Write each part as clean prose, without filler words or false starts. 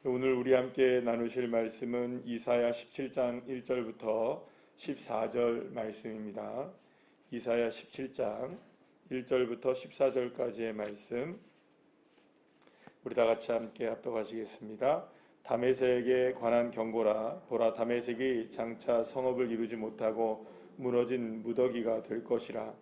오늘 우리 함께 나누실 말씀은 이사야 17장 1절부터 14절 말씀입니다. 이사야 17장 1절부터 14절까지의 말씀 우리 다 같이 함께 합독하시겠습니다. 다메섹에 관한 경고라. 보라, 다메섹이 장차 성읍을 이루지 못하고 무너진 무더기가 될 것이라.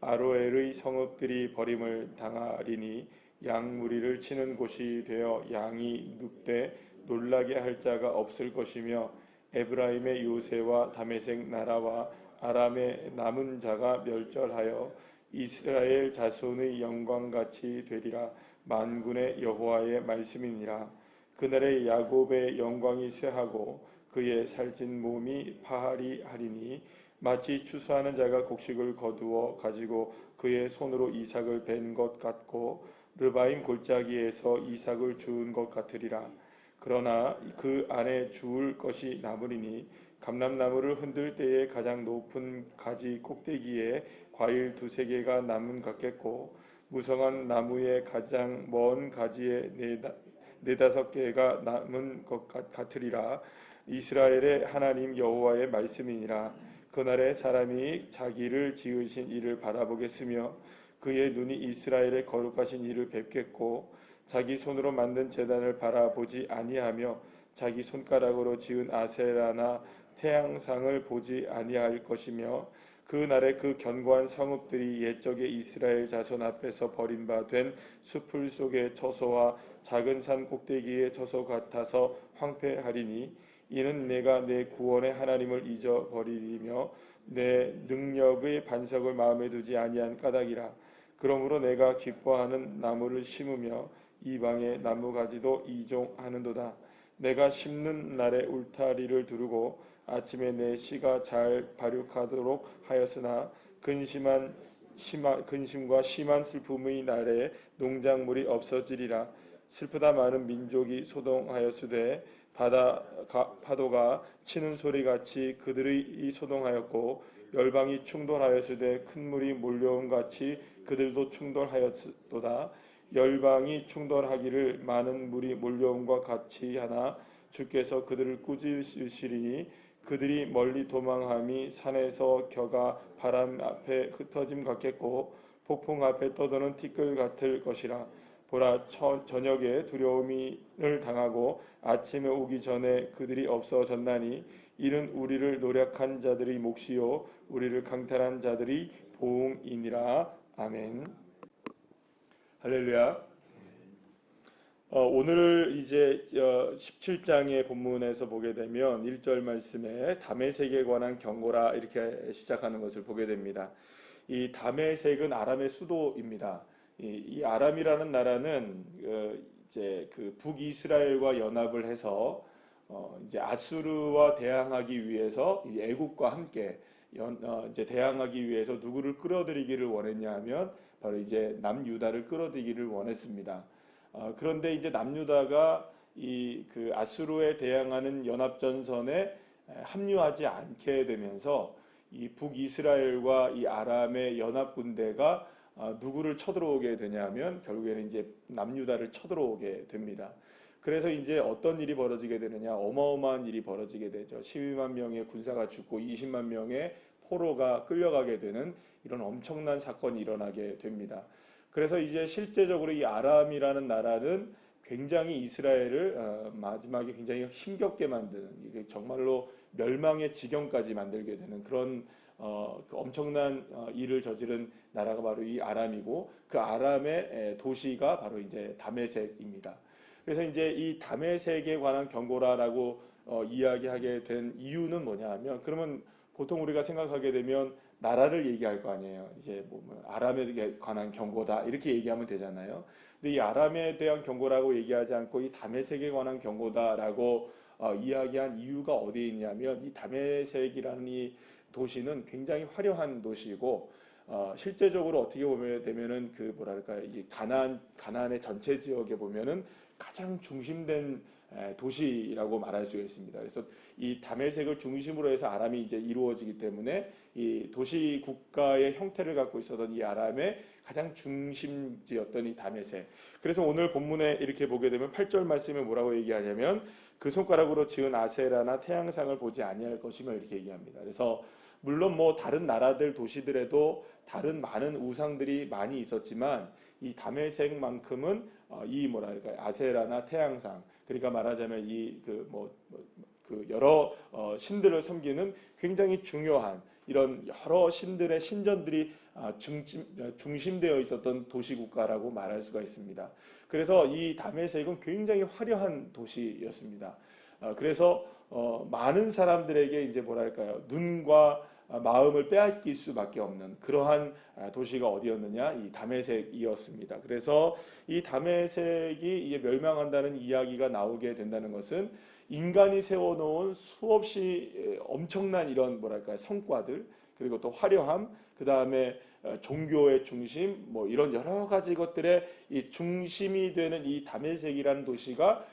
아로엘의 성읍들이 버림을 당하리니 양무리를 치는 곳이 되어 양이 눕되 놀라게 할 자가 없을 것이며, 에브라임의 요새와 다메섹 나라와 아람의 남은 자가 멸절하여 이스라엘 자손의 영광같이 되리라. 만군의 여호와의 말씀이니라. 그날에 야곱의 영광이 쇠하고 그의 살찐 몸이 파하리 하리니, 마치 추수하는 자가 곡식을 거두어 가지고 그의 손으로 이삭을 벤 것 같고 르바임 골짜기에서 이삭을 주운 것 같으리라. 그러나 그 안에 주울 것이 남으리니, 감람나무를 흔들 때에 가장 높은 가지 꼭대기에 과일 두세 개가 남은 같겠고, 무성한 나무의 가장 먼 가지에 네다섯 개가 남은 것 같으리라. 이스라엘의 하나님 여호와의 말씀이니라. 그날에 사람이 자기를 지으신 이를 바라보겠으며 그의 눈이 이스라엘의 거룩하신 이를 뵙겠고, 자기 손으로 만든 제단을 바라보지 아니하며 자기 손가락으로 지은 아세라나 태양상을 보지 아니할 것이며, 그 날에 그 견고한 성읍들이 옛적의 이스라엘 자손 앞에서 버림받은 수풀 속의 처소와 작은 산 꼭대기의 처소 같아서 황폐하리니, 이는 내가 내 구원의 하나님을 잊어버리며 내 능력의 반석을 마음에 두지 아니한 까닭이라. 그러므로 내가 기뻐하는 나무를 심으며 이방의 나무가지도 이종하는도다. 내가 심는 날에 울타리를 두르고 아침에 내 씨가 잘 발육하도록 하였으나, 근심과 심한 슬픔의 날에 농작물이 없어지리라. 슬프다 많은 민족이 소동하였으되 파도가 치는 소리같이 그들이 소동하였고, 열방이 충돌하였으되 큰 물이 몰려옴 같이 그들도 충돌하였도다. 열방이 충돌하기를 많은 물이 몰려옴과 같이 하나 주께서 그들을 꾸짖으시리니, 그들이 멀리 도망함이 산에서 겨가 바람 앞에 흩어짐 같겠고 폭풍 앞에 떠도는 티끌 같을 것이라. 보라, 저녁에 두려움을 당하고 아침에 오기 전에 그들이 없어졌나니, 이는 우리를 노력한 자들의 몫이요 우리를 강탈한 자들의 보응이니라. 아멘. 할렐루야. 오늘 이제 17장의 본문에서 보게 되면 1절 말씀에 다메섹에 관한 경고라 이렇게 시작하는 것을 보게 됩니다. 이 다메섹은 아람의 수도입니다. 이 아람이라는 나라는 이제 그 북이스라엘과 연합을 해서 이제 아수르와 대항하기 위해서 이제 애국과 함께 이제 대항하기 위해서 누구를 끌어들이기를 원했냐 하면 바로 이제 남유다를 끌어들이기를 원했습니다. 그런데 이제 남유다가 이 그 아수르에 대항하는 연합전선에 합류하지 않게 되면서 이 북이스라엘과 이 아람의 연합군대가 누구를 쳐들어오게 되냐면 결국에는 이제 남유다를 쳐들어오게 됩니다. 그래서 이제 어떤 일이 벌어지게 되느냐, 어마어마한 일이 벌어지게 되죠. 12만 명의 군사가 죽고 20만 명의 포로가 끌려가게 되는 이런 엄청난 사건이 일어나게 됩니다. 그래서 이제 실제적으로 이 아람이라는 나라는 굉장히 이스라엘을 마지막에 굉장히 힘겹게 만드는, 이게 정말로 멸망의 지경까지 만들게 되는 그런 그 엄청난 일을 저지른 나라가 바로 이 아람이고, 그 아람의 도시가 바로 이제 다메섹입니다. 그래서 이제 이 다메섹에 관한 경고라라고 이야기하게 된 이유는 뭐냐 하면, 그러면 보통 우리가 생각하게 되면 나라를 얘기할 거 아니에요. 이제 뭐 아람에 관한 경고다 이렇게 얘기하면 되잖아요. 근데 이 아람에 대한 경고라고 얘기하지 않고 이 다메섹에 관한 경고다라고 이야기한 이유가 어디에 있냐면, 이 다메섹이라는 이 도시는 굉장히 화려한 도시이고, 실제적으로 어떻게 보면 되면은 그 뭐랄까, 이 가나안의 전체 지역에 보면은 가장 중심된 도시라고 말할 수가 있습니다. 그래서 이 다메섹을 중심으로 해서 아람이 이제 이루어지기 때문에 이 도시 국가의 형태를 갖고 있었던 이 아람의 가장 중심지였던 이 다메섹. 그래서 오늘 본문에 이렇게 보게 되면 8절 말씀에 뭐라고 얘기하냐면 그 손가락으로 지은 아세라나 태양상을 보지 아니할 것이며 이렇게 얘기합니다. 그래서 물론 뭐 다른 나라들 도시들에도 다른 많은 우상들이 많이 있었지만 이 다메섹만큼은 이 뭐랄까 아세라나 태양상, 그러니까 말하자면 이 그 여러 신들을 섬기는 굉장히 중요한 이런 여러 신들의 신전들이 중심되어 있었던 도시국가라고 말할 수가 있습니다. 그래서 이 다메섹은 굉장히 화려한 도시였습니다. 그래서 많은 사람들에게 이제 뭐랄까요, 눈과 마음을 빼앗길 수밖에 없는 그러한 도시가 어디였느냐, 이 다메섹이었습니다. 그래서 이 다메섹이 이제 멸망한다는 이야기가 나오게 된다는 것은 인간이 세워놓은 수없이 엄청난 이런 뭐랄까요, 성과들, 그리고 또 화려함, 그 다음에 종교의 중심, 뭐 이런 여러 가지 것들의 이 중심이 되는 이 다메섹이라는 도시가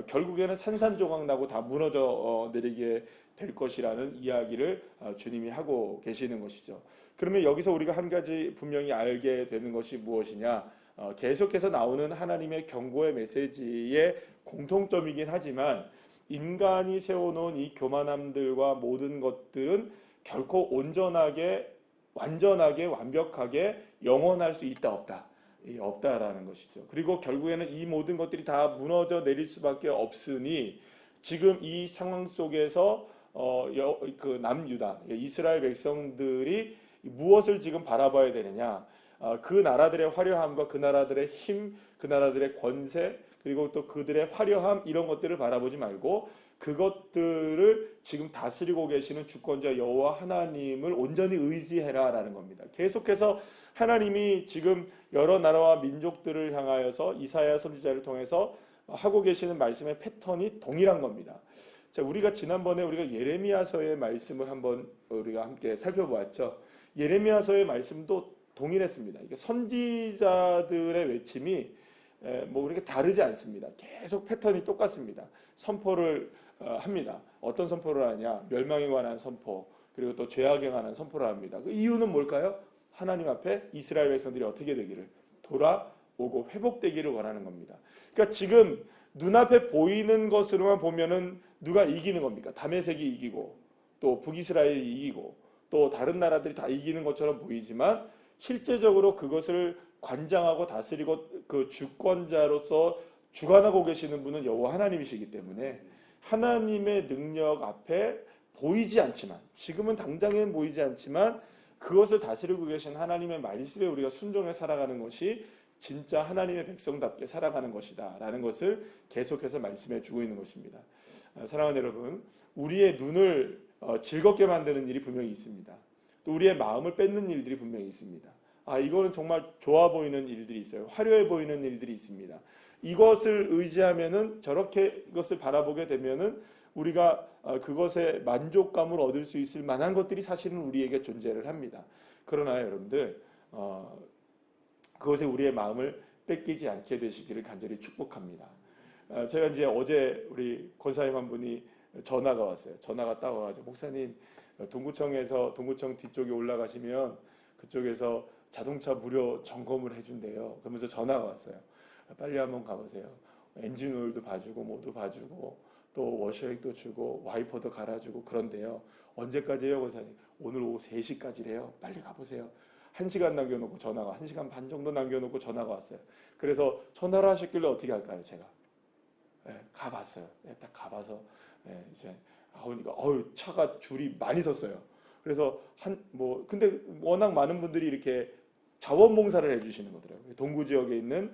결국에는 산산조각 나고 다 무너져 내리게 될 것이라는 이야기를 주님이 하고 계시는 것이죠. 그러면 여기서 우리가 한 가지 분명히 알게 되는 것이 무엇이냐? 계속해서 나오는 하나님의 경고의 메시지의 공통점이긴 하지만 인간이 세워놓은 이 교만함들과 모든 것들은 결코 온전하게, 완전하게, 완벽하게 영원할 수 있다 없다. 없다라는 것이죠. 그리고 결국에는 이 모든 것들이 다 무너져 내릴 수밖에 없으니 지금 이 상황 속에서 그 남유다 이스라엘 백성들이 무엇을 지금 바라봐야 되느냐? 그 나라들의 화려함과 그 나라들의 힘, 그 나라들의 권세, 그리고 또 그들의 화려함, 이런 것들을 바라보지 말고 그것들을 지금 다스리고 계시는 주권자 여호와 하나님을 온전히 의지해라라는 겁니다. 계속해서 하나님이 지금 여러 나라와 민족들을 향하여서 이사야 선지자를 통해서 하고 계시는 말씀의 패턴이 동일한 겁니다. 자, 우리가 지난번에 우리가 예레미야서의 말씀을 한번 우리가 함께 살펴보았죠. 예레미야서의 말씀도 동일했습니다. 이게 선지자들의 외침이 뭐 그렇게 다르지 않습니다. 계속 패턴이 똑같습니다. 선포를 합니다. 어떤 선포를 하냐? 멸망에 관한 선포, 그리고 또 죄악에 관한 선포를 합니다. 그 이유는 뭘까요? 하나님 앞에 이스라엘 백성들이 어떻게 되기를, 돌아오고 회복되기를 원하는 겁니다. 그러니까 지금 눈앞에 보이는 것으로만 보면은 누가 이기는 겁니까? 다메섹이 이기고 또 북이스라엘이 이기고 또 다른 나라들이 다 이기는 것처럼 보이지만 실제적으로 그것을 관장하고 다스리고 그 주권자로서 주관하고 계시는 분은 여호와 하나님이시기 때문에 하나님의 능력 앞에 보이지 않지만, 지금은 당장엔 보이지 않지만 그것을 다스리고 계신 하나님의 말씀에 우리가 순종해 살아가는 것이 진짜 하나님의 백성답게 살아가는 것이다 라는 것을 계속해서 말씀해 주고 있는 것입니다. 사랑하는 여러분, 우리의 눈을 즐겁게 만드는 일이 분명히 있습니다. 또 우리의 마음을 뺏는 일들이 분명히 있습니다. 이거는 정말 좋아 보이는 일들이 있어요. 화려해 보이는 일들이 있습니다. 이것을 의지하면은, 저렇게 이것을 바라보게 되면은 우리가 그것에 만족감을 얻을 수 있을 만한 것들이 사실은 우리에게 존재를 합니다. 그러나 여러분들, 그것에 우리의 마음을 뺏기지 않게 되시기를 간절히 축복합니다. 제가 이제 어제 우리 권사님 한 분이 전화가 왔어요. 전화가 딱 와가지고, 목사님, 동구청 뒤쪽에 올라가시면 그쪽에서 자동차 무료 점검을 해준대요. 그러면서 전화가 왔어요. 빨리 한번 가보세요. 엔진 오일도 봐주고 뭐도 봐주고 또 워셔액도 주고 와이퍼도 갈아주고 그런데요. 언제까지예요, 권사님? 오늘 오후 3시까지래요. 빨리 가보세요. 1시간 남겨놓고 전화가, 1시간 반 정도 남겨놓고 전화가 왔어요. 그래서 전화를 하셨길래 어떻게 할까요, 제가? 가봤어요. 딱 가봐서 이제 그러니까 차가 줄이 많이 섰어요. 그래서 근데 워낙 많은 분들이 이렇게 자원봉사를 해주시는 거더라고요. 동구 지역에 있는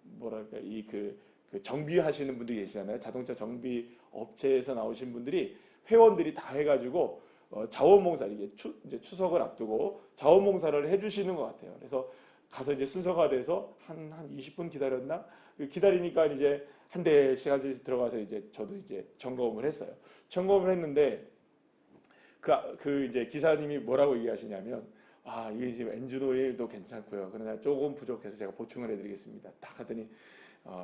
뭐랄까 그 정비하시는 분들이 계시잖아요. 자동차 정비 업체에서 나오신 분들이, 회원들이 다 해가지고 자원봉사, 이게 이제 추석을 앞두고 자원봉사를 해주시는 것 같아요. 그래서 가서 이제 순서가 돼서 한 20분 기다렸나? 기다리니까 이제 한 대씩 들어가서 이제 저도 이제 점검을 했어요. 점검을 했는데 그 이제 기사님이 뭐라고 얘기하시냐면, 이게 지금 엔진 오일도 괜찮고요. 그러나 조금 부족해서 제가 보충을 해드리겠습니다. 딱 하더니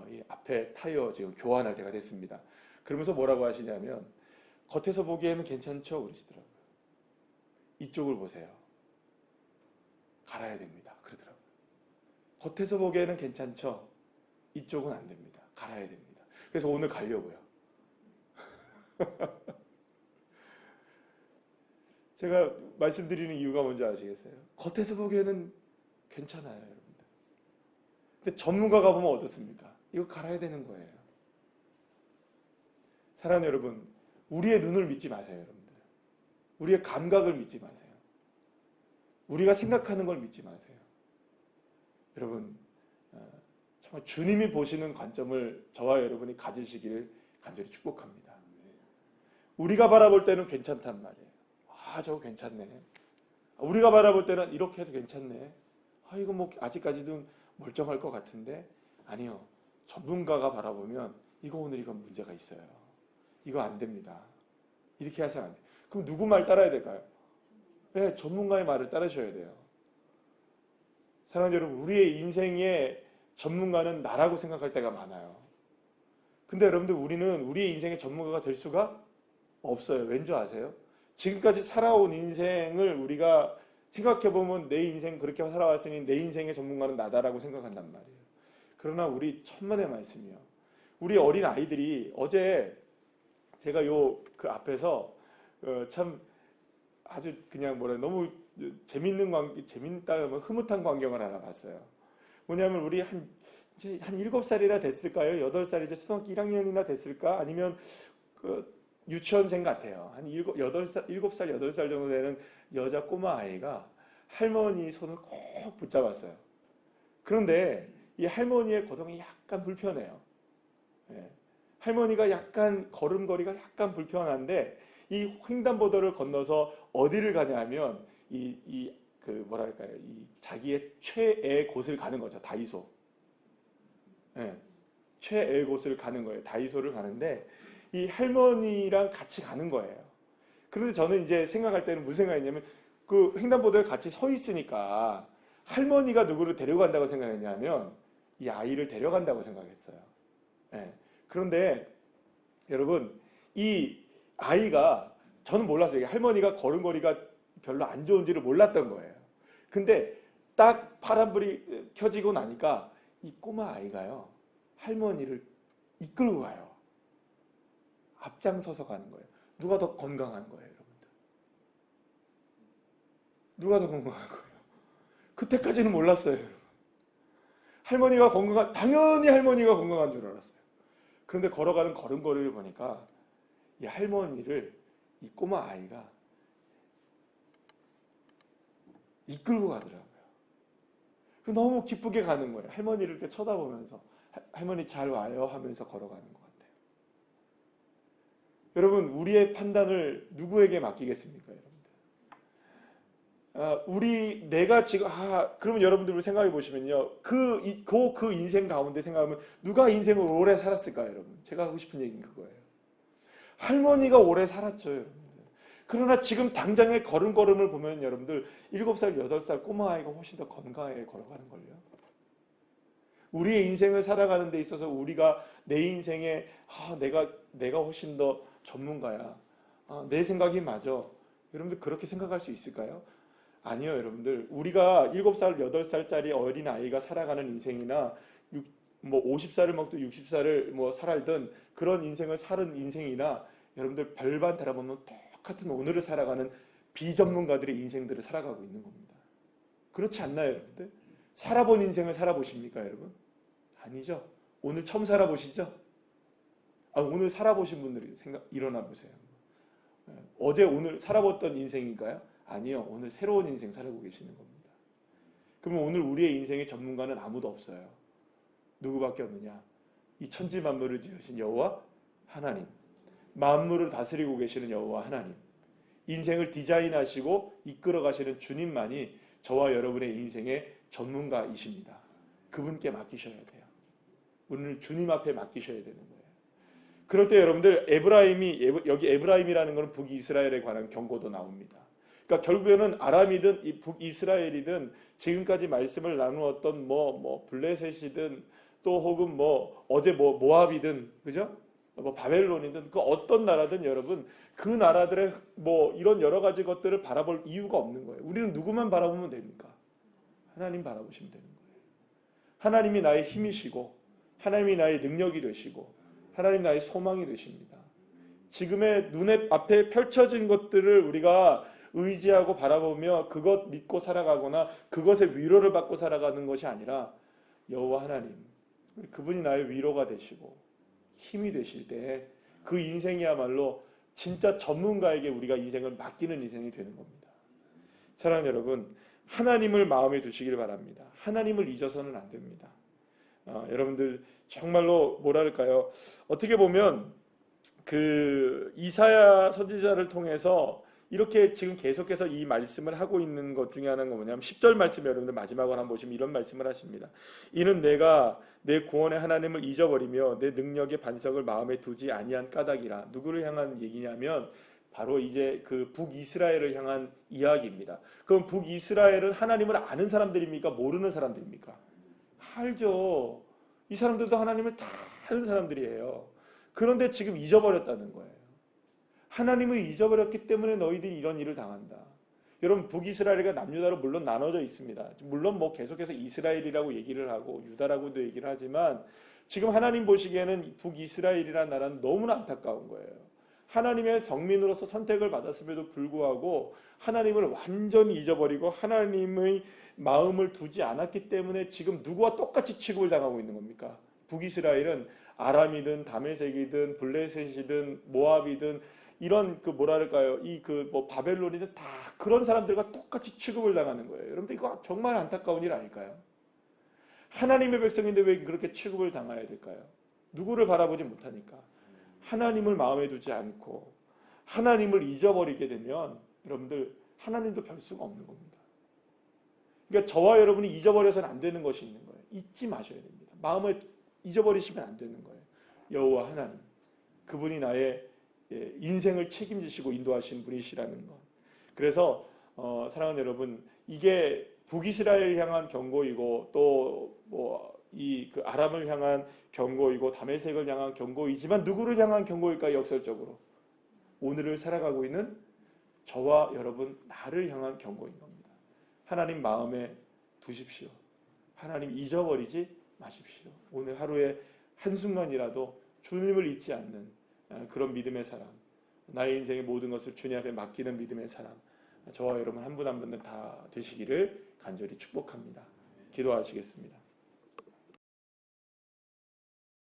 이 앞에 타이어 지금 교환할 때가 됐습니다. 그러면서 뭐라고 하시냐면 겉에서 보기에는 괜찮죠? 그러시더라고요. 이쪽을 보세요. 갈아야 됩니다. 그러더라고요. 겉에서 보기에는 괜찮죠? 이쪽은 안 됩니다. 갈아야 됩니다. 그래서 오늘 가려고요. 제가 말씀드리는 이유가 뭔지 아시겠어요? 겉에서 보기에는 괜찮아요, 여러분들. 근데 전문가가 보면 어떻습니까? 이거 갈아야 되는 거예요. 사랑하는 여러분, 우리의 눈을 믿지 마세요, 여러분들. 우리의 감각을 믿지 마세요. 우리가 생각하는 걸 믿지 마세요. 여러분, 정말 주님이 보시는 관점을 저와 여러분이 가지시기를 간절히 축복합니다. 우리가 바라볼 때는 괜찮단 말이에요. 아, 저거 괜찮네. 우리가 바라볼 때는 이렇게 해도 괜찮네. 아, 이거 뭐 아직까지도 멀쩡할 것 같은데. 아니요. 전문가가 바라보면 이거 오늘 이건 문제가 있어요. 이거 안 됩니다. 이렇게 해서는 안 돼요. 그럼 누구 말 따라야 될까요? 네, 전문가의 말을 따르셔야 돼요. 사랑하는 여러분, 우리의 인생의 전문가는 나라고 생각할 때가 많아요. 근데 여러분들, 우리는 우리의 인생의 전문가가 될 수가 없어요. 왠 줄 아세요? 지금까지 살아온 인생을 우리가 생각해보면 내 인생 그렇게 살아왔으니 내 인생의 전문가는 나다라고 생각한단 말이에요. 그러나 우리 천만의 말씀이요. 우리 어린 아이들이 어제 제가 그 앞에서 참 아주 그냥 너무 재밌다, 흐뭇한 광경을 하나 봤어요. 뭐냐면 우리 이제 한 7살이나 됐을까요? 8살이죠. 초등학교 1학년이나 됐을까? 아니면 유치원생 같아요. 한 7살, 8살 정도 되는 여자 꼬마 아이가 할머니 손을 꼭 붙잡았어요. 그런데 이 할머니의 거동이 약간 불편해요. 예. 할머니가 약간 걸음걸이가 약간 불편한데 이 횡단보도를 건너서 어디를 가냐 하면 이 자기의 최애 곳을 가는 거죠. 다이소. 예. 최애 곳을 가는 거예요. 다이소를 가는데 이 할머니랑 같이 가는 거예요. 그런데 저는 이제 생각할 때는 무슨 생각했냐면 그 횡단보도에 같이 서 있으니까 할머니가 누구를 데려간다고 생각했냐면 이 아이를 데려간다고 생각했어요. 예. 그런데 여러분, 이 아이가, 저는 몰랐어요. 할머니가 걸음걸이가 별로 안 좋은지를 몰랐던 거예요. 근데 딱 파란불이 켜지고 나니까 이 꼬마 아이가요, 할머니를 이끌고 가요. 앞장서서 가는 거예요. 누가 더 건강한 거예요, 여러분들? 누가 더 건강한 거예요? 그때까지는 몰랐어요, 여러분. 당연히 할머니가 건강한 줄 알았어요. 그런데 걸어가는 걸음걸이를 보니까 이 할머니를 이 꼬마 아이가 이끌고 가더라고요. 너무 기쁘게 가는 거예요. 할머니를 이렇게 쳐다보면서 할머니 잘 와요 하면서 걸어가는 것 같아요. 여러분, 우리의 판단을 누구에게 맡기겠습니까, 여러분들? 내가 지금 그러면 여러분들 생각해 보시면요, 그 인생 가운데 생각하면 누가 인생을 오래 살았을까요, 여러분? 제가 하고 싶은 얘기는 그거예요. 할머니가 오래 살았죠, 여러분들. 그러나 지금 당장의 걸음걸음을 보면 여러분들 7살, 8살 꼬마아이가 훨씬 더 건강하게 걸어가는 걸요. 우리의 인생을 살아가는 데 있어서 우리가 내 인생에 내가 훨씬 더 전문가야. 내 생각이 맞아. 여러분들 그렇게 생각할 수 있을까요? 아니요, 여러분들. 우리가 7살, 8살짜리 어린 아이가 살아가는 인생이나 50살을 먹든 60살을 살아든 그런 인생을 사는 인생이나 여러분들 별반 달아보면 똑같은 오늘을 살아가는 비전문가들의 인생들을 살아가고 있는 겁니다. 그렇지 않나요, 여러분들? 살아본 인생을 살아보십니까, 여러분? 아니죠. 오늘 처음 살아보시죠? 오늘 살아보신 분들이 일어나 보세요. 어제 오늘 살아봤던 인생인가요? 아니요. 오늘 새로운 인생 살아보고 계시는 겁니다. 그러면 오늘 우리의 인생의 전문가는 아무도 없어요. 누구밖에 없느냐? 이 천지 만물을 지으신 여호와 하나님, 만물을 다스리고 계시는 여호와 하나님, 인생을 디자인하시고 이끌어 가시는 주님만이 저와 여러분의 인생의 전문가이십니다. 그분께 맡기셔야 돼요. 오늘 주님 앞에 맡기셔야 되는 거예요. 그럴 때 여러분들, 여기 에브라임이라는 것은 북이스라엘에 관한 경고도 나옵니다. 그러니까 결국에는 아람이든 북이스라엘이든 지금까지 말씀을 나누었던 블레셋이든 또 혹은 뭐 어제 뭐 모압이든 그죠? 뭐 바벨론이든 그 어떤 나라든 여러분 그 나라들의 뭐 이런 여러 가지 것들을 바라볼 이유가 없는 거예요. 우리는 누구만 바라보면 됩니까? 하나님 바라보시면 되는 거예요. 하나님이 나의 힘이시고 하나님이 나의 능력이 되시고 하나님 나의 소망이 되십니다. 지금의 눈에 앞에 펼쳐진 것들을 우리가 의지하고 바라보며 그것 믿고 살아가거나 그것의 위로를 받고 살아가는 것이 아니라 여호와 하나님, 그분이 나의 위로가 되시고 힘이 되실 때 그 인생이야말로 진짜 전문가에게 우리가 인생을 맡기는 인생이 되는 겁니다. 사랑하는 여러분, 하나님을 마음에 두시길 바랍니다. 하나님을 잊어서는 안 됩니다. 여러분들 정말로 뭐랄까요? 어떻게 보면 그 이사야 선지자를 통해서 이렇게 지금 계속해서 이 말씀을 하고 있는 것 중에 하나가 뭐냐면 10절 말씀에 여러분들 마지막으로 한번 보시면 이런 말씀을 하십니다. 이는 내가 내 구원의 하나님을 잊어버리며 내 능력의 반석을 마음에 두지 아니한 까닭이라. 누구를 향한 얘기냐면 바로 이제 그 북이스라엘을 향한 이야기입니다. 그럼 북이스라엘은 하나님을 아는 사람들입니까? 모르는 사람들입니까? 알죠. 이 사람들도 하나님을 다 아는 사람들이에요. 그런데 지금 잊어버렸다는 거예요. 하나님을 잊어버렸기 때문에 너희들이 이런 일을 당한다. 여러분 북이스라엘과 남유다로 물론 나눠져 있습니다. 물론 뭐 계속해서 이스라엘이라고 얘기를 하고 유다라고도 얘기를 하지만 지금 하나님 보시기에는 북이스라엘이라는 나라는 너무나 안타까운 거예요. 하나님의 성민으로서 선택을 받았음에도 불구하고 하나님을 완전히 잊어버리고 하나님의 마음을 두지 않았기 때문에 지금 누구와 똑같이 취급을 당하고 있는 겁니까? 북이스라엘은 아람이든 다메섹이든 블레셋이든 모압이든 이런 그 뭐랄까요 이 그 뭐 바벨론이든 다 그런 사람들과 똑같이 취급을 당하는 거예요. 여러분들 이거 정말 안타까운 일 아닐까요? 하나님의 백성인데 왜 그렇게 취급을 당해야 될까요? 누구를 바라보지 못하니까. 하나님을 마음에 두지 않고 하나님을 잊어버리게 되면 여러분들 하나님도 별 수가 없는 겁니다. 그러니까 저와 여러분이 잊어버려서는 안 되는 것이 있는 거예요. 잊지 마셔야 됩니다. 마음을 잊어버리시면 안 되는 거예요. 여호와 하나님, 그분이 나의 인생을 책임지시고 인도하신 분이시라는 것. 그래서 사랑하는 여러분, 이게 북이스라엘 향한 경고이고 또 뭐 이 그 아람을 향한 경고이고 다메섹을 향한 경고이지만 누구를 향한 경고일까요? 역설적으로 오늘을 살아가고 있는 저와 여러분 나를 향한 경고인 겁니다. 하나님 마음에 두십시오. 하나님 잊어버리지 마십시오. 오늘 하루에 한순간이라도 주님을 잊지 않는 그런 믿음의 사람, 나의 인생의 모든 것을 주님 앞에 맡기는 믿음의 사람, 저와 여러분 한 분 한 분 다 되시기를 간절히 축복합니다. 기도하시겠습니다.